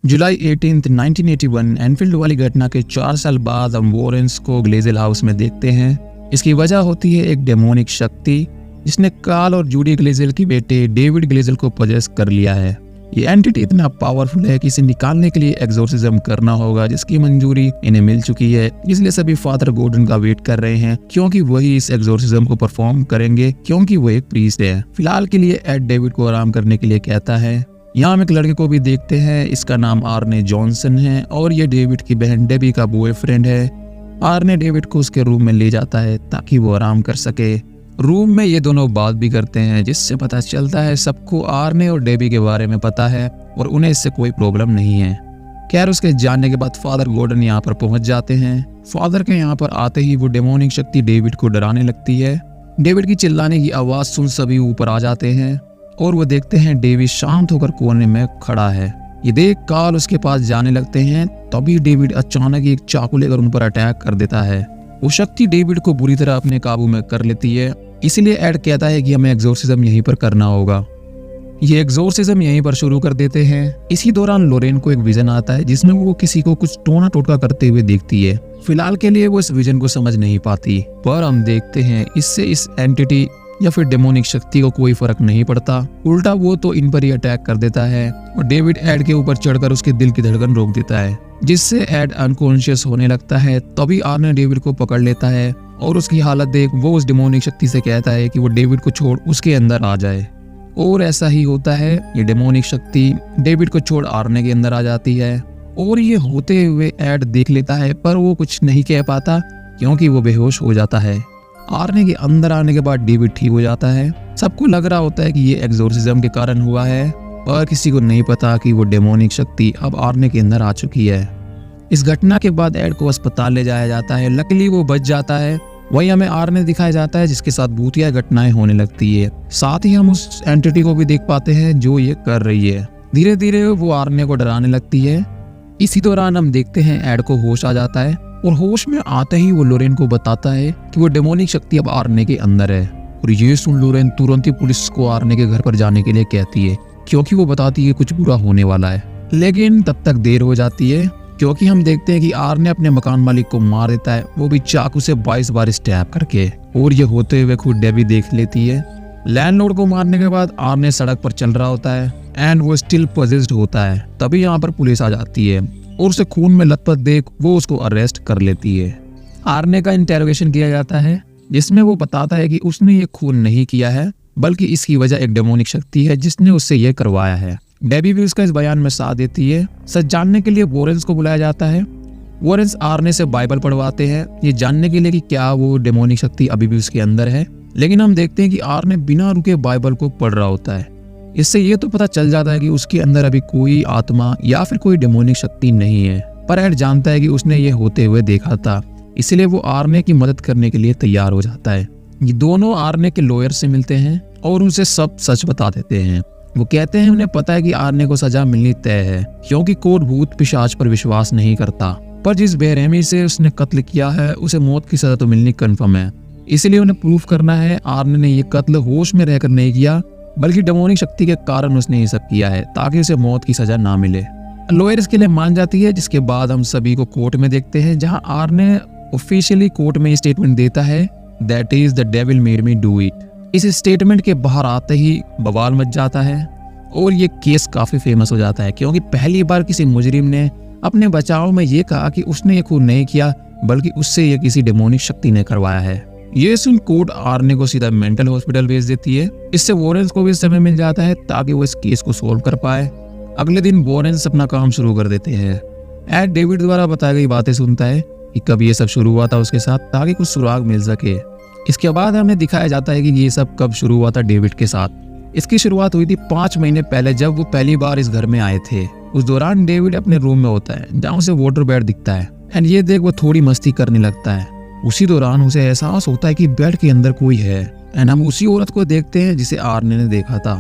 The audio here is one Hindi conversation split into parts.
जुलाई 18, 1981 एनफील्ड वाली घटना के 4 साल बाद हम वॉरेंस को ग्लेजेल हाउस में देखते हैं। इसकी वजह होती है एक डेमोनिक शक्ति जिसने कार्ल और जूडी ग्लेजेल के बेटे डेविड ग्लेजेल को पजेस कर लिया है। ये एंटिटी इतना पावरफुल है कि इसे निकालने के लिए एग्जोर्सिज्म करना होगा, जिसकी मंजूरी इन्हें मिल चुकी है। इसलिए सभी फादर गॉर्डन का वेट कर रहे हैं क्योंकि वही इस एग्जोर्सिज्म को परफॉर्म करेंगे, क्योंकि वो एक प्रीस्ट है। फिलहाल के लिए एड डेविड को आराम करने के लिए कहता है। यहाँ हम एक लड़के को भी देखते हैं, इसका नाम आर्ने जॉनसन है और ये डेविड की बहन डेबी का बॉयफ्रेंड है। आर्ने डेविड को उसके रूम में ले जाता है ताकि वो आराम कर सके। रूम में ये दोनों बात भी करते हैं, जिससे पता चलता है सबको आर्ने और डेबी के बारे में पता है और उन्हें इससे कोई प्रॉब्लम नहीं है। खैर, उसके जाने के बाद फादर गॉर्डन यहाँ पर पहुंच जाते हैं। फादर के यहाँ पर आते ही वो डेमोनिक शक्ति डेविड को डराने लगती है। डेविड की चिल्लाने की आवाज सुन सभी ऊपर आ जाते हैं और वो देखते हैं डेविड शांत होकर कोने में खड़ा है। ये देख कार्ल उसके पास जाने लगते हैं, तभी डेविड अचानक एक चाकू लेकर उन पर अटैक कर देता है। वो शक्ति डेविड को बुरी तरह अपने काबू में कर लेती है, इसीलिए एड कहता है कि हमें एग्जोर्सिज्म यहीं पर करना होगा। ये एग्जोर्सिज्म यहीं पर शुरू कर देते हैं। इसी दौरान लोरेन को एक विजन आता है जिसमें वो किसी को कुछ टोना टोटका करते हुए देखती है। फिलहाल के लिए वो इस विजन को समझ नहीं पाती, पर हम देखते हैं इससे इस एंटिटी या फिर डेमोनिक शक्ति को कोई फर्क नहीं पड़ता। उल्टा वो तो इन पर ही अटैक कर देता है और डेविड एड के ऊपर चढ़कर उसके दिल की धड़कन रोक देता है, जिससे एड अनकॉन्शियस होने लगता है। तभी आर्ने डेविड को पकड़ लेता है और उसकी हालत देख वो उस डेमोनिक शक्ति से कहता है कि वो डेविड को छोड़ उसके अंदर आ जाए। और ऐसा ही होता है। ये डेमोनिक शक्ति डेविड को छोड़ आर्ने के अंदर आ जाती है और ये होते हुए एड देख लेता है, पर वो कुछ नहीं कह पाता क्योंकि वो बेहोश हो जाता है। आर्ने के अंदर आने के बाद डेविड ठीक हो जाता है। सबको लग रहा होता है कि ये एग्जोर्सिज्म के कारण हुआ है, पर किसी को नहीं पता कि वो डेमोनिक शक्ति अब आर्ने के अंदर आ चुकी है। इस घटना के बाद एड को अस्पताल ले जाया जाता है। लकीली वो बच जाता है। वही हमें आर्ने दिखाया जाता है जिसके साथ भूतिया घटनाएं होने लगती है। साथ ही हम उस एंटिटी को भी देख पाते हैं जो ये कर रही है। धीरे धीरे वो आर्ने को डराने लगती है। इसी दौरान हम देखते हैं एड को होश आ जाता है और होश में आते ही वो लोरेन को बताता है कि वो डेमोनिक शक्ति अब आर्ने के अंदर है। और ये सुन लोरेन तुरंत ही पुलिस को आर्ने के घर पर जाने के लिए कहती है, क्योंकि वो बताती है कुछ बुरा होने वाला है। लेकिन तब तक देर हो जाती है, क्योंकि हम देखते हैं कि आर्ने अपने मकान मालिक को मार देता है, वो भी चाकू से 22 बार स्टैब करके। और ये होते हुए खुद डेबी देख लेती है। लैंडलॉर्ड को मारने के बाद आर्ने सड़क पर चल रहा होता है एंड वो स्टिल पॉजेस्ड होता है। तभी यहाँ पर पुलिस आ जाती है और उसे खून में लथपथ देख वो उसको अरेस्ट कर लेती है। आर्ने का इंटेरोगेशन किया जाता है, जिसमें वो बताता है कि उसने ये खून नहीं किया है, बल्कि इसकी वजह एक डेमोनिक शक्ति है जिसने उससे ये करवाया है। डेबी भी उसका इस बयान में साथ देती है। सच जानने के लिए वॉरेंस को बुलाया जाता है। वॉरेंस आर्ने से बाइबल पढ़वाते हैं, ये जानने के लिए कि क्या वो डेमोनिक शक्ति अभी भी उसके अंदर है। लेकिन हम देखते हैं कि आर्ने बिना रुके बाइबल को पढ़ रहा होता है। इससे ये तो पता चल जाता है कि उसके अंदर अभी कोई आत्मा या फिर कोई डेमोनिक शक्ति नहीं है। पर एड जानता है कि उसने ये होते हुए देखा था, इसलिए वो आर्ने की मदद करने के लिए तैयार हो जाता है। ये दोनों आर्ने के लॉयर से मिलते हैं और उनसे सब सच बता देते हैं। वो कहते हैं उन्हें पता है कि आर्ने को सजा मिलनी तय है, क्योंकि कोर्ट भूत पिशाच पर विश्वास नहीं करता। पर जिस बेरहमी से उसने कत्ल किया है उसे मौत की सजा तो मिलनी कन्फर्म है। इसलिए उन्हें प्रूफ करना है आर्ने ने ये कत्ल होश में रहकर नहीं किया, बल्कि डेमोनिक शक्ति के कारण उसने ये सब किया है ताकि उसे मौत की सजा ना मिले। लॉयर इसके लिए मान जाती है, जिसके बाद हम सभी को कोर्ट में देखते हैं, जहां आर्ने ऑफिशियली कोर्ट में स्टेटमेंट देता है, that is the devil made me do it. इस स्टेटमेंट के बाहर आते ही बवाल मच जाता है और ये केस काफी फेमस हो जाता है, क्योंकि पहली बार किसी मुजरिम ने अपने बचाव में ये कहा कि उसने ये खून नहीं किया, बल्कि उससे ये किसी डेमोनिक शक्ति ने करवाया है। ये सुन कोर्ट आर्ने को सीधा मेंटल हॉस्पिटल भेज देती है। इससे वॉरेंस को भी समय मिल जाता है ताकि वो इस केस को सोल्व कर पाए। अगले दिन वॉरेंस अपना काम शुरू कर देते हैं। एड डेविड द्वारा बताई गई बातें सुनता है कि कब ये सब शुरू हुआ था उसके साथ, ताकि कुछ सुराग मिल सके। इसके बाद हमें दिखाया जाता है कि ये सब कब शुरू हुआ था डेविड के साथ। इसकी शुरुआत हुई थी 5 महीने पहले, जब वो पहली बार इस घर में आए थे। उस दौरान डेविड अपने रूम में होता है, जहाँ उसे वाटर बेड दिखता है एंड ये देख वो थोड़ी मस्ती करने लगता है। उसी दौरान उसे एहसास होता है कि बेड के अंदर कोई है एंड हम उसी औरत को देखते हैं जिसे आर्ने ने देखा था।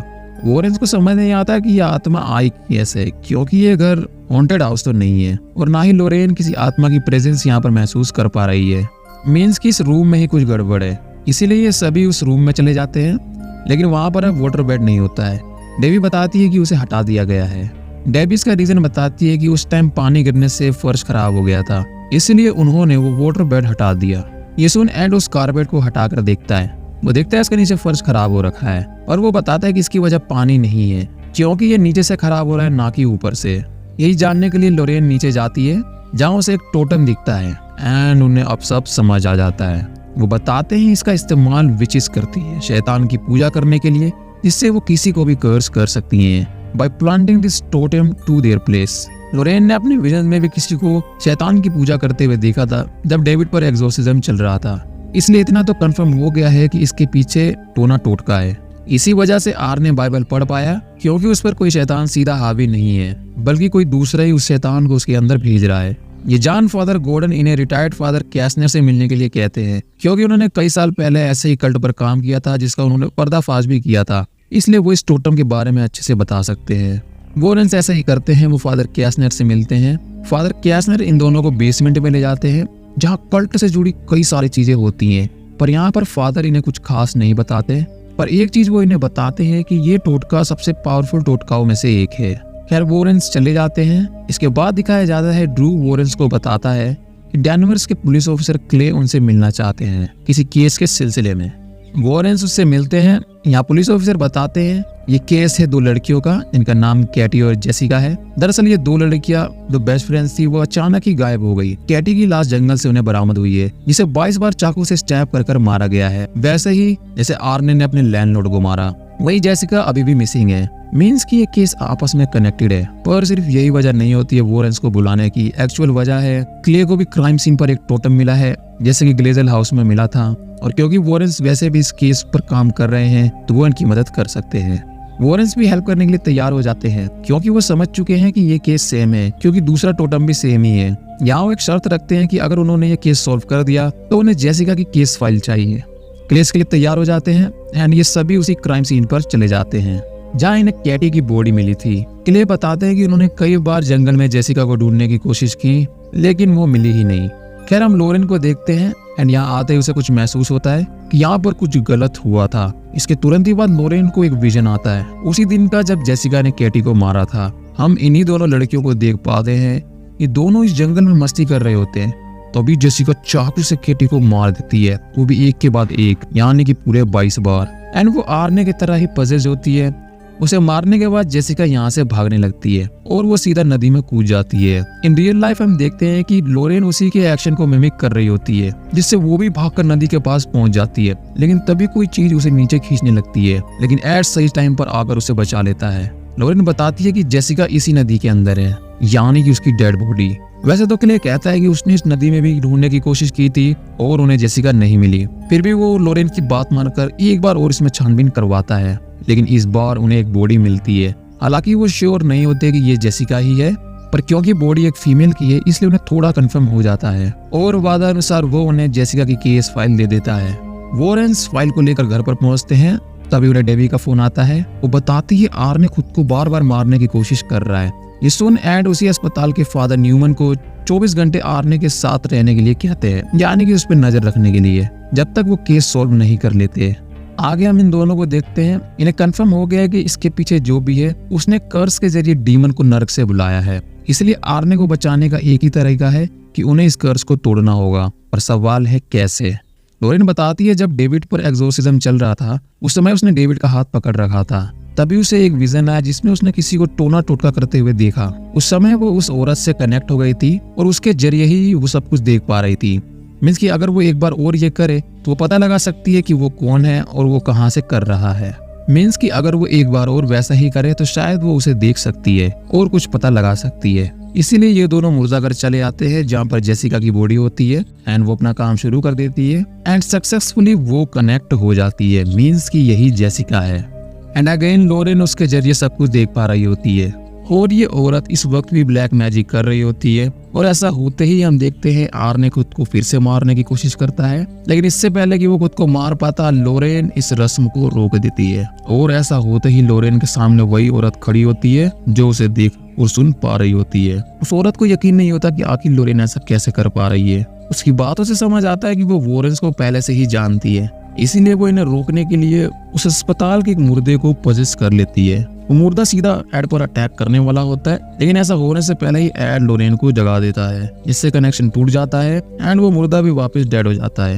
वॉरेंस को समझ नहीं आता कि यह आत्मा आई कैसे, क्योंकि ये घर हॉन्टेड हाउस तो नहीं है और ना ही लोरेन किसी आत्मा की प्रेजेंस यहाँ पर महसूस कर पा रही है। मीन्स कि इस रूम में ही कुछ गड़बड़ है। इसीलिए ये सभी उस रूम में चले जाते हैं, लेकिन वहाँ पर अब वाटर बेड नहीं होता है। डेवी बताती है कि उसे हटा दिया गया है। डेबी इसका रीजन बताती है कि उस टाइम पानी गिरने से फर्श खराब हो गया था, इसलिए उन्होंने वो वाटर बेड हटा दिया। ये सुन एड उस कारपेट को हटाकर देखता है। वो देखता है इसके नीचे फर्श खराब हो रखा है और वो बताता है कि इसकी वजह पानी नहीं है, क्योंकि ये नीचे से खराब हो रहा है ना कि ऊपर से। यही जानने के लिए लोरेन नीचे जाती है जहाँ उसे एक टोटम दिखता है एंड उन्हें अब सब समझ आ जाता है। वो बताते हैं इसका इस्तेमाल विचिस करती है शैतान की पूजा करने के लिए, जिससे वो किसी को भी कर्स कर सकती हैं by planting this totem to their place. Lorraine ने अपने विजन में भी किसी को शैतान की पूजा करते हुए देखा था जब डेविड पर एग्जोर्सिज्म चल रहा था, इसलिए इतना तो कंफर्म हो गया है कि इसके पीछे टोना टोटका है। इसी वजह से आर ने बाइबल पढ़ पाया, क्योंकि उस पर कोई शैतान सीधा हावी नहीं है, बल्कि कोई दूसरा ही उस शैतान को उसके अंदर भेज रहा है। ये जान फादर गॉर्डन इन्हें रिटायर्ड फादर कैसनर से मिलने के लिए कहते हैं, क्योंकि उन्होंने कई साल पहले ऐसे ही कल्ट पर काम किया था जिसका उन्होंने पर्दाफाश भी किया था, इसलिए वो इस टोटम के बारे में अच्छे से बता सकते हैं। वॉरेंस ऐसा ही करते हैं, वो फादर कैसनर से मिलते हैं। फादर कैसनर इन दोनों को बेसमेंट में ले जाते हैं जहाँ कल्ट से जुड़ी कई सारी चीजें होती हैं, पर यहाँ पर फादर इन्हें कुछ खास नहीं बताते, पर एक चीज वो इन्हें बताते हैं कि ये टोटका सबसे पावरफुल टोटकाओं में से एक है। खैर वॉरेंस चले जाते हैं। इसके बाद दिखाया जाता है ड्रू वॉरेंस को बताता है कि डेनवर्स के पुलिस ऑफिसर क्ले उनसे मिलना चाहते हैं किसी केस के सिलसिले में। वॉरेंस उससे मिलते हैं। यहाँ पुलिस ऑफिसर बताते हैं ये केस है 2 लड़कियों का, जिनका नाम कैटी और जेसिका है। दरअसल ये 2 लड़कियां जो बेस्ट फ्रेंड्स थी वो अचानक ही गायब हो गई। कैटी की लाश जंगल से उन्हें बरामद हुई है, जिसे 22 बार चाकू से स्टैब कर मारा गया है, वैसे ही जैसे आर्ने ने अपने लैंडलॉर्ड को मारा। वही जेसिका अभी भी मिसिंग है। मीन्स कि ये केस आपस में कनेक्टेड है, पर सिर्फ यही वजह नहीं होती है वॉरेंस को बुलाने की। एक्चुअल वजह है क्ले को भी क्राइम सीन पर एक टोटम मिला है, जैसे कि ग्लेजल हाउस में मिला था, और क्योंकि वॉरेंस वैसे भी इस केस पर काम कर रहे हैं तो वो इनकी मदद कर सकते हैं। वॉरेंस भी हेल्प करने के लिए तैयार हो जाते हैं, क्योंकि वो समझ चुके हैं कि ये केस सेम है, क्योंकि दूसरा टोटम भी सेम ही है। यहाँ वो एक शर्त रखते हैं कि अगर उन्होंने ये केस सॉल्व कर दिया तो उन्हें जेसिका की केस फाइल चाहिए। केस के लिए तैयार हो जाते हैं एंड ये सभी उसी क्राइम सीन पर चले जाते हैं जहाँ इन्हें कैटी की बॉडी मिली थी। क्ले बताते हैं कि उन्होंने कई बार जंगल में जेसिका को ढूंढने की कोशिश की, लेकिन वो मिली ही नहीं। खैर हम लोरेन को देखते हैं एंड यहाँ आते ही उसे कुछ महसूस होता है कि यहाँ पर कुछ गलत हुआ था। इसके तुरंत ही बाद लोरेन को एक विजन आता है, उसी दिन का जब जेसिका ने कैटी को मारा था। हम इन्हीं दोनों लड़कियों को देख पाते हैं, ये दोनों इस जंगल में मस्ती कर रहे होते हैं। तभी जेसिका चाकू से कैटी को मार देती है, वो भी एक के बाद एक, यानी कि पूरे 22 बार। एंड वो आर्ने की तरह ही पजेस होती है। उसे मारने के बाद जेसिका यहाँ से भागने लगती है और वो सीधा नदी में कूद जाती है। इन रियल लाइफ हम देखते हैं कि लोरेन उसी के एक्शन को मिमिक कर रही होती है, जिससे वो भी भागकर नदी के पास पहुंच जाती है, लेकिन तभी कोई चीज उसे नीचे खींचने लगती है, लेकिन एट सही टाइम पर आकर उसे बचा लेता है। लोरेन बताती है कि जेसिका इसी नदी के अंदर है, यानी कि उसकी डेड बॉडी। वैसे तो क्ले कहता है कि उसने इस नदी में भी ढूंढने की कोशिश की थी और उन्हें जेसिका नहीं मिली, फिर भी वो लोरेन की बात मानकर एक बार और इसमें छानबीन करवाता है, लेकिन इस बार उन्हें एक बॉडी मिलती है। हालांकि वो श्योर नहीं होते कि ये जेसिका ही है, पर क्योंकि बॉडी एक फीमेल की है इसलिए उन्हें थोड़ा कंफर्म हो जाता है और वादा अनुसार वो उन्हें जेसिका की केस फाइल दे देता है। वॉरेंस फाइल को लेकर घर पर पहुंचते हैं, तभी उन्हें डेबी का फोन आता है। वो बताती है आर्ने खुद को बार बार मारने की कोशिश कर रहा है। ये सुन एड उसी अस्पताल के फादर न्यूमन को 24 घंटे आर्ने के साथ रहने के लिए कहते हैं, यानी कि उस पर नजर रखने के लिए, जब तक वो केस सॉल्व नहीं कर लेते। आगे हम इन दोनों को देखते हैं। इन्हें कंफर्म हो गया है कि इसके पीछे जो भी है उसने कर्स के जरिए डीमन को नर्क से बुलाया है, इसलिए आर्ने को बचाने का एक ही तरीका है कि उन्हें इस कर्स को तोड़ना होगा, पर सवाल है कैसे। लोरेन बताती है जब डेविड पर एग्जोर्सिज्म चल रहा था उस समय उसने डेविड का हाथ पकड़ रखा था, तभी उसे एक विजन आया जिसमें उसने किसी को टोना टोटका करते हुए देखा। उस समय वो उस औरत से कनेक्ट हो गई थी और उसके जरिए ही वो सब कुछ देख पा रही थी। मीन्स कि अगर वो एक बार और ये करे तो वो पता लगा सकती है कि वो कौन है और वो कहाँ से कर रहा है। मीन्स कि अगर वो एक बार और वैसा ही करे तो शायद वो उसे देख सकती है और कुछ पता लगा सकती है। इसीलिए ये दोनों मुर्दाघर चले आते हैं जहाँ पर जेसिका की बॉडी होती है एंड वो अपना काम शुरू कर देती है एंड सक्सेसफुली वो कनेक्ट हो जाती है। मीन्स कि यही जेसिका है। एंड अगेन लोरेन उसके जरिए सब कुछ देख पा रही होती है और ये औरत इस वक्त भी ब्लैक मैजिक कर रही होती है। और ऐसा होते ही हम देखते हैं आर्ने खुद को फिर से मारने की कोशिश करता है, लेकिन इससे पहले कि वो खुद को मार पाता लोरेन इस रस्म को रोक देती है। और ऐसा होते ही लोरेन के सामने वही औरत खड़ी होती है जो उसे देख और सुन पा रही होती है। उस औरत को यकीन नहीं होता कि आखिर लोरेन ऐसा कैसे कर पा रही है। उसकी बातों से समझ आता है कि वो वॉरेंस को पहले से ही जानती है, इसीलिए वो इन्हें रोकने के लिए उस अस्पताल के एक मुर्दे को पजेस कर लेती है। वो मुर्दा सीधा एड पर अटैक करने वाला होता है, लेकिन ऐसा होने से पहले ही एड लोरेन को जगा देता है, जिससे कनेक्शन टूट जाता है एंड वो मुर्दा भी वापस डेड हो जाता है।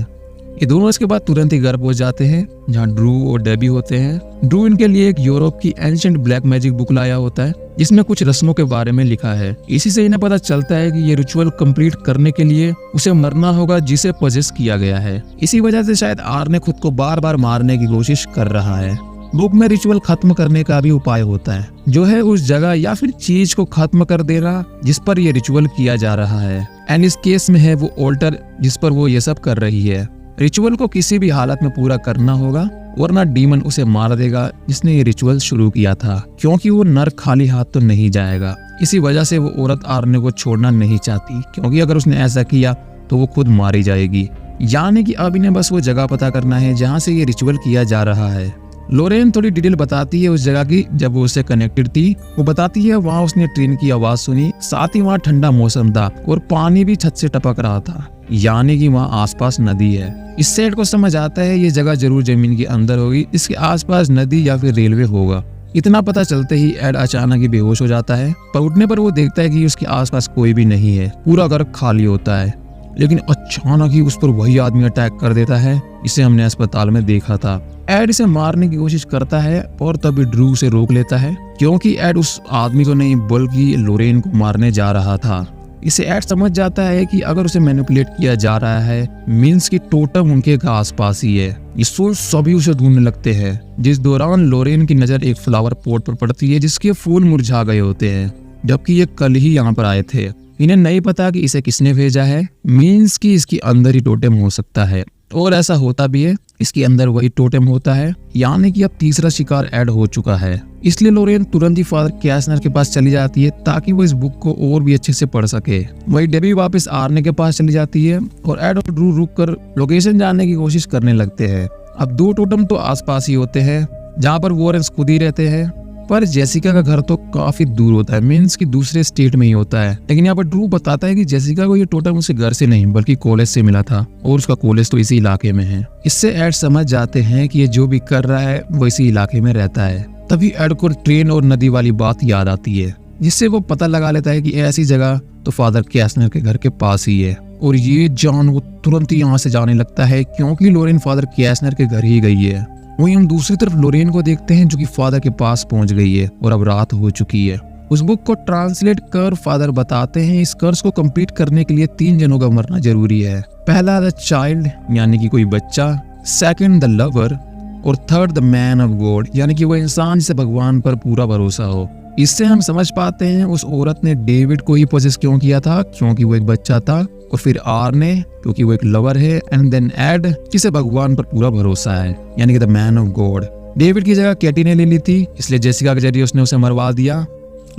ये दोनों इसके बाद तुरंत ही घर पहुंच जाते हैं जहाँ ड्रू और डेबी होते हैं। ड्रू इनके लिए एक यूरोप की एंशिएंट ब्लैक मैजिक बुक लाया होता है जिसमें कुछ रस्मों के बारे में लिखा है। इसी से इन्हें पता चलता है कि ये रिचुअल कंप्लीट करने के लिए उसे मरना होगा जिसे पजेस किया गया है। इसी वजह से शायद आर ने खुद को बार बार मारने की कोशिश कर रहा है। बुक में रिचुअल खत्म करने का भी उपाय होता है, जो है उस जगह या फिर चीज को खत्म कर देना जिस पर यह रिचुअल किया जा रहा है। एंड इस केस में है वो ऑल्टर जिस पर वो ये सब कर रही है। रिचुअल को किसी भी हालत में पूरा करना होगा वरना डीमन उसे मार देगा जिसने ये रिचुअल शुरू किया था, क्योंकि वो नर खाली हाथ तो नहीं जाएगा। इसी वजह से वो औरत आर्ने को छोड़ना नहीं चाहती, क्योंकि अगर उसने ऐसा किया तो वो खुद मारी जाएगी। यानी कि अब इन्हें बस वो जगह पता करना है जहाँ से ये रिचुअल किया जा रहा है। लोरेन थोड़ी डिटेल बताती है उस जगह की जब वो उससे कनेक्टेड थी। वो बताती है वहाँ उसने ट्रेन की आवाज सुनी, साथ ही वहाँ ठंडा मौसम था और पानी भी छत से टपक रहा था, यानी कि वहाँ आसपास नदी है। इससे एड को समझ आता है ये जगह जरूर जमीन के अंदर होगी, इसके आसपास नदी या फिर रेलवे होगा। इतना पता चलते ही एड अचानक ही बेहोश हो जाता है, पर उठने पर वो देखता है कि उसके आसपास कोई भी नहीं है, पूरा घर खाली होता है। लेकिन अचानक ही उस पर वही आदमी अटैक कर देता है जिसे हमने अस्पताल में देखा था। एड इसे मारने की कोशिश करता है और तभी ड्रू उसे रोक लेता है, क्योंकि एड उस आदमी को नहीं बल्कि लोरेन को मारने जा रहा था। इसे एड समझ जाता है कि अगर उसे मैनिपुलेट किया जा रहा है मींस की टोटम उनके आसपास ही है। ये सोच सभी उसे ढूंढने लगते हैं, जिस दौरान लोरेन की नजर एक फ्लावर पॉट पर पड़ती है जिसके फूल मुरझा गए होते हैं, जबकि ये कल ही यहाँ पर आए थे। इन्हें नहीं पता कि इसे किसने भेजा है, मींस कि इसके अंदर ही टोटेम हो सकता है, और ऐसा होता भी है, इसके अंदर वही टोटेम होता है। यानी कि अब तीसरा शिकार ऐड हो चुका है। इसलिए लोरेन तुरंत ही फादर कैसनर के पास चली जाती है ताकि वो इस बुक को और भी अच्छे से पढ़ सके। वही डेबी वापस आर्ने के पास चली जाती है और एड और ड्रू रुक कर लोकेशन जानने की कोशिश करने लगते हैं। अब दो टोटेम तो आसपास ही होते हैं जहाँ पर वॉरेंस खुद ही रहते हैं, पर जेसिका का घर तो काफी दूर होता है, मीन्स कि दूसरे स्टेट में ही होता है। लेकिन यहाँ पर ड्रू बताता है कि जेसिका को ये टोटेम उसे घर से नहीं बल्कि कॉलेज से मिला था और उसका कॉलेज तो इसी इलाके में है। इससे एड समझ जाते हैं कि ये जो भी कर रहा है वो इसी इलाके में रहता है। तभी एड को ट्रेन और नदी वाली बात याद आती है, जिससे वो पता लगा लेता है कि ऐसी जगह तो फादर कैसनर के घर के पास ही है। और ये जान वो तुरंत ही यहाँ से जाने लगता है, क्योंकि लोरेन फादर कैसनर के घर ही गई है। वहीं हम दूसरी तरफ लोरेन को देखते हैं जो कि फादर के पास पहुंच गई है और अब रात हो चुकी है। उस बुक को ट्रांसलेट कर फादर बताते हैं इस कर्स को कंप्लीट करने के लिए 3 जनों का मरना जरूरी है। पहला द चाइल्ड यानी कि कोई बच्चा, सेकंड द लवर और third the man of God यानी कि वो इंसान जिसे भगवान पर पूरा भरोसा हो। इससे हम समझ पाते हैं उस औरत ने डेविड को ही पोजेस क्यों किया था, क्योंकि वो एक बच्चा था, और फिर आर ने क्योंकि वो एक लवर है, एंड देन एड जिसे भगवान पर पूरा भरोसा है यानी कि the man of God. David की जगह कैटी ने ले ली थी, इसलिए जेसिका के जरिए उसने उसे मरवा दिया।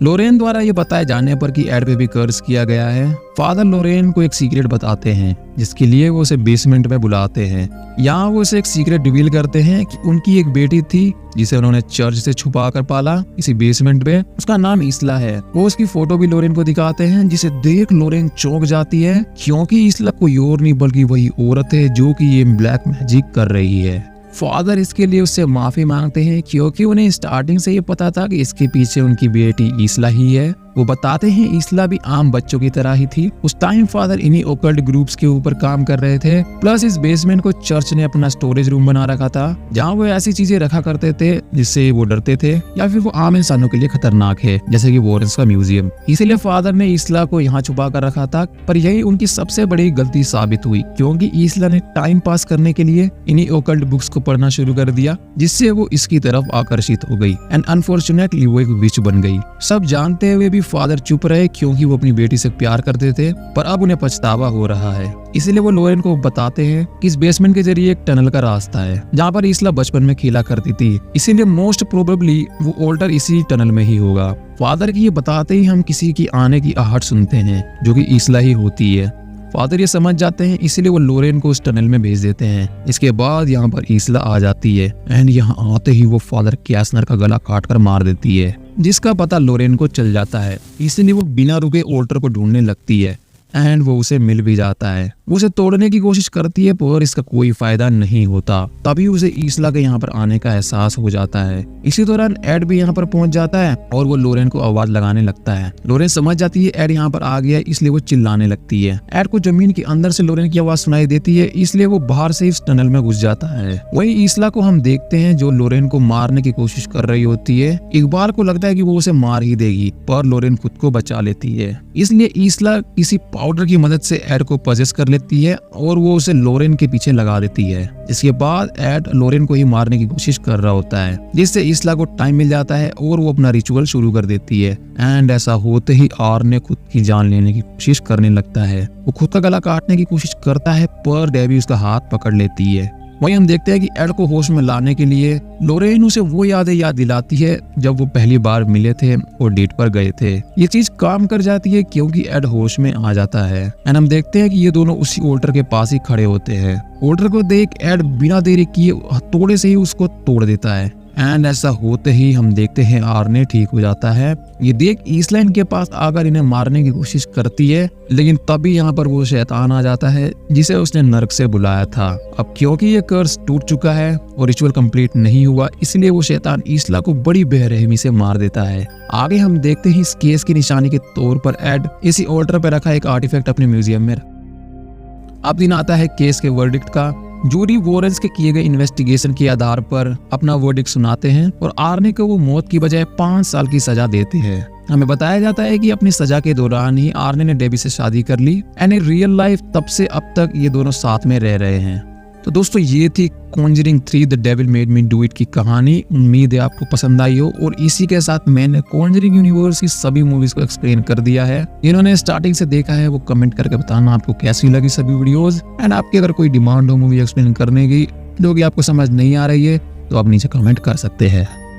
लोरेन द्वारा ये बताए जाने पर कि एड पे भी कर्स किया गया है, फादर लोरेन को एक सीक्रेट बताते हैं जिसके लिए वो उसे बेसमेंट में बुलाते हैं। यहाँ वो उसे एक सीक्रेट रिवील करते हैं कि उनकी एक बेटी थी जिसे उन्होंने चर्च से छुपा कर पाला इसी बेसमेंट में। उसका नाम इसला है। वो उसकी फोटो भी लोरेन को दिखाते हैं, जिसे देख लोरेन चौंक जाती है, क्योंकि इसला कोई और नहीं बल्कि वही औरत है जो कि ये ब्लैक मैजिक कर रही है। फादर इसके लिए उससे माफी मांगते हैं, क्योंकि उन्हें स्टार्टिंग से ये पता था कि इसके पीछे उनकी बेटी इसला ही है। वो बताते हैं इसला भी आम बच्चों की तरह ही थी। उस टाइम फादर इन्हीं ओकल्ट ग्रुप्स के ऊपर काम कर रहे थे, प्लस इस बेसमेंट को चर्च ने अपना स्टोरेज रूम बना रखा था जहाँ वो ऐसी चीजें रखा करते थे जिससे वो डरते थे या फिर वो आम इंसानों के लिए खतरनाक है, जैसे कि वॉरेंस का म्यूजियम। इसीलिए फादर ने इसला को यहाँ छुपा कर रखा था, पर यही उनकी सबसे बड़ी गलती साबित हुई, क्योंकि इसला ने टाइम पास करने के लिए इन्हीं ओकल्ट बुक्स को पढ़ना शुरू कर दिया, जिससे वो इसकी तरफ आकर्षित हो गई एंड अनफॉर्चुनेटली वो एक विच बन गई। सब जानते हुए भी फादर चुप रहे, क्योंकि वो अपनी बेटी से प्यार करते थे, पर अब उन्हें पछतावा हो रहा है। इसीलिए वो लोरेन को बताते हैं कि इस बेसमेंट के जरिए एक टनल का रास्ता है जहाँ पर इसला बचपन में खेला करती थी, इसीलिए मोस्ट प्रोबेबली वो ऑल्टर इसी टनल में ही होगा। फादर की ये बताते ही हम किसी की आने की आहट सुनते हैं जो कि इसला ही होती है। फादर ये समझ जाते हैं, इसीलिए वो लोरेन को उस टनल में भेज देते हैं। इसके बाद यहाँ पर इसला आ जाती है एंड यहाँ आते ही वो फादर कैसनर का गला काट कर मार देती है, जिसका पता लोरेन को चल जाता है। इसलिए वो बिना रुके ऑल्टर को ढूंढने लगती है। एंड वो उसे मिल भी जाता है। वो उसे तोड़ने की कोशिश करती है पर इसका कोई फायदा नहीं होता। तभी उसे ईसला के यहाँ पर आने का एहसास हो जाता है। इसी दौरान एड भी यहाँ पर पहुंच जाता है और वो लोरेन को आवाज लगाने लगता है। लोरेन समझ जाती है एड यहाँ पर आ गया, इसलिए वो चिल्लाने लगती है। एड को जमीन के अंदर से लोरेन की आवाज सुनाई देती है, इसलिए वो बाहर से इस टनल में घुस जाता है। वहीं ईसला को हम देखते हैं जो लोरेन को मारने की कोशिश कर रही होती है। इकबाल को लगता है कि वो उसे मार ही देगी पर लोरेन खुद को बचा लेती है। इसलिए ईसला किसी पाउडर की मदद से एड को पजेस कर लेती है और वो उसे लोरेन के पीछे लगा देती है। इसके बाद एड लोरेन को ही मारने की कोशिश कर रहा होता है, जिससे ईसला को टाइम मिल जाता है और वो अपना रिचुअल शुरू कर देती है। एंड ऐसा होते ही आर्ने खुद की जान लेने की कोशिश करने लगता है। वो खुद का गला काटने की कोशिश करता है पर डेबी उसका हाथ पकड़ लेती है। वहीं हम देखते हैं कि एड को होश में लाने के लिए लोरेन उसे वो यादें याद दिलाती है जब वो पहली बार मिले थे और डेट पर गए थे। ये चीज काम कर जाती है क्योंकि एड होश में आ जाता है। एंड हम देखते हैं कि ये दोनों उसी ओल्टर के पास ही खड़े होते हैं। ओल्टर को देख एड बिना देरी किए हथौड़े से ही उसको तोड़ देता है। एंड ऐसा होते ही हम देखते हैं आर्ने ठीक हो जाता है। ये देख ईसला इनके पास आकर इन्हें मारने की कोशिश करती है, लेकिन तभी यहाँ पर वो शैतान आ जाता है जिसे उसने नर्क से बुलाया था। अब क्योंकि ये कर्स टूट चुका है और रिचुअल कंप्लीट नहीं हुआ, इसलिए वो शैतान ईसला को बड़ी बेरहमी से मार देता है। आगे हम देखते हैं इस केस की निशानी के तौर पर एड इसी ऑल्टर पर रखा एक आर्टिफैक्ट अपने म्यूजियम में। अब दिन आता है केस के वर्डिक्ट का। जूरी वॉरेंस के किए गए इन्वेस्टिगेशन के आधार पर अपना वर्डिक्ट सुनाते हैं और आर्ने को वो मौत की बजाय 5 साल की सजा देते हैं। हमें बताया जाता है कि अपनी सजा के दौरान ही आर्ने ने डेबी से शादी कर ली एंड इन रियल लाइफ तब से अब तक ये दोनों साथ में रह रहे हैं। तो दोस्तों ये थी Conjuring 3 the devil made me do it की कहानी। उम्मीद है आपको पसंद आई हो और इसी के साथ मैंने कॉन्जरिंग यूनिवर्स की सभी मूवीज को एक्सप्लेन कर दिया है। जिन्होंने स्टार्टिंग से देखा है वो कमेंट करके बताना आपको कैसी लगी सभी वीडियोस। एंड आपकी अगर कोई डिमांड हो मूवी एक्सप्लेन करने की जो कि आपको समझ नहीं आ रही है तो आप नीचे कमेंट कर सकते हैं।